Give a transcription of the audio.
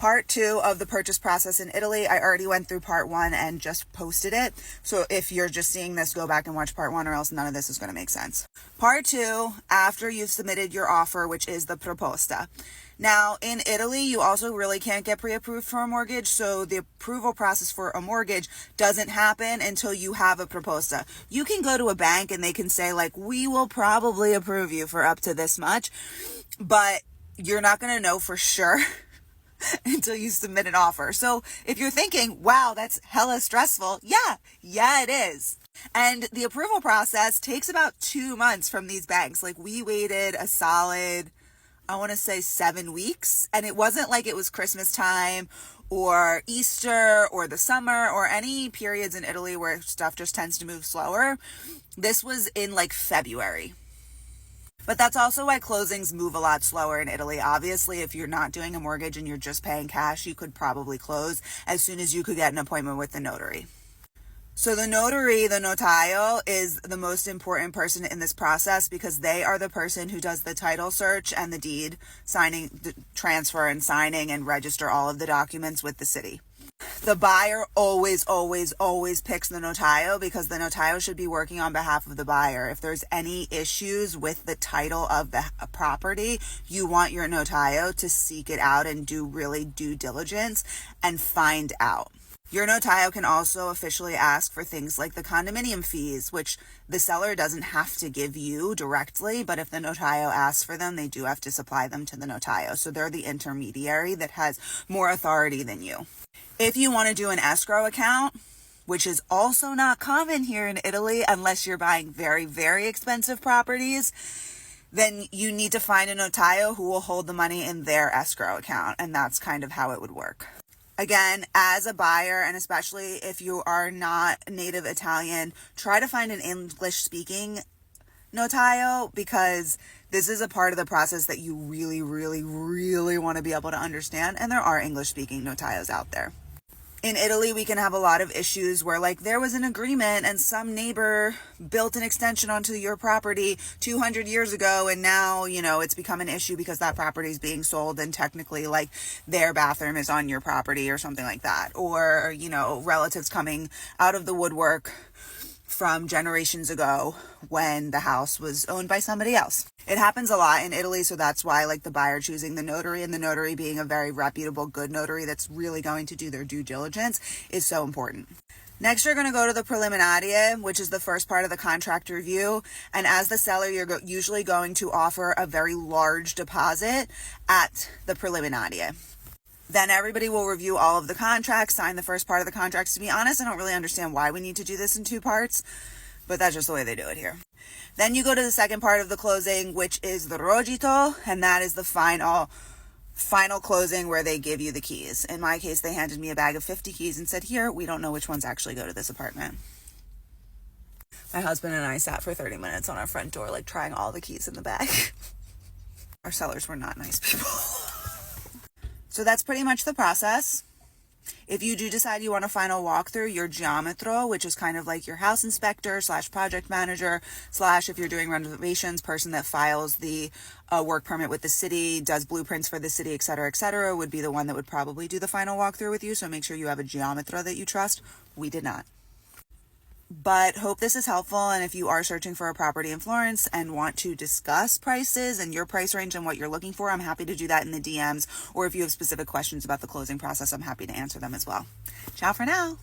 Part 2 of the purchase process in Italy, I already went through part 1 and just posted it. So if you're just seeing this, go back and watch part 1 or else none of this is going to make sense. Part 2, after you've submitted your offer, which is the proposta. Now, in Italy, you also really can't get pre-approved for a mortgage, so the approval process for a mortgage doesn't happen until you have a proposta. You can go to a bank and they can say, like, we will probably approve you for up to this much, but you're not going to know for sure until you submit an offer. So if you're thinking, wow, that's hella stressful, yeah, it is. And the approval process takes about 2 months from these banks. Like, we waited a solid, I want to say 7 weeks, and it wasn't like it was Christmas time or Easter or the summer or any periods in Italy where stuff just tends to move slower. This was in like February. But that's also why closings move a lot slower in Italy. Obviously, if you're not doing a mortgage and you're just paying cash, you could probably close as soon as you could get an appointment with the notary. So the notary, the notaio, is the most important person in this process because they are the person who does the title search and the deed signing, the transfer and signing and register all of the documents with the city. The buyer always picks the notaio because the notaio should be working on behalf of the buyer. If there's any issues with the title of the property, you want your notaio to seek it out and do really due diligence and find out. Your notaio can also officially ask for things like the condominium fees, which the seller doesn't have to give you directly, but if the notaio asks for them, they do have to supply them to the notaio. So they're the intermediary that has more authority than you. If you want to do an escrow account, which is also not common here in Italy unless you're buying very, very expensive properties, then you need to find a notaio who will hold the money in their escrow account. And that's kind of how it would work. Again, as a buyer, and especially if you are not native Italian, try to find an English-speaking notaio because this is a part of the process that you really, really, really want to be able to understand. And there are English-speaking notaios out there. In Italy, we can have a lot of issues where, like, there was an agreement and some neighbor built an extension onto your property 200 years ago, and now, it's become an issue because that property is being sold and technically, like, their bathroom is on your property or something like that. Or, relatives coming out of the woodwork from generations ago when the house was owned by somebody else. It happens a lot in Italy, so that's why, like, the buyer choosing the notary and the notary being a very reputable, good notary that's really going to do their due diligence is so important. Next, you're going to go to the preliminarie, which is the first part of the contract review. And as the seller, you're usually going to offer a very large deposit at the preliminarie. Then everybody will review all of the contracts, sign the first part of the contracts. To be honest, I don't really understand why we need to do this in 2 parts, but that's just the way they do it here. Then you go to the second part of the closing, which is the rogito, and that is the final closing where they give you the keys. In my case, they handed me a bag of 50 keys and said, here, we don't know which ones actually go to this apartment. My husband and I sat for 30 minutes on our front door, like, trying all the keys in the bag. Our sellers were not nice people. So that's pretty much the process. If you do decide you want a final walkthrough, your geometro, which is kind of like your house inspector / project manager / if you're doing renovations, person that files the work permit with the city, does blueprints for the city, etc., would be the one that would probably do the final walkthrough with you. So make sure you have a geometro that you trust. We did not. But hope this is helpful, and if you are searching for a property in Florence and want to discuss prices and your price range and what you're looking for, I'm happy to do that in the DMs, or if you have specific questions about the closing process, I'm happy to answer them as well. Ciao for now.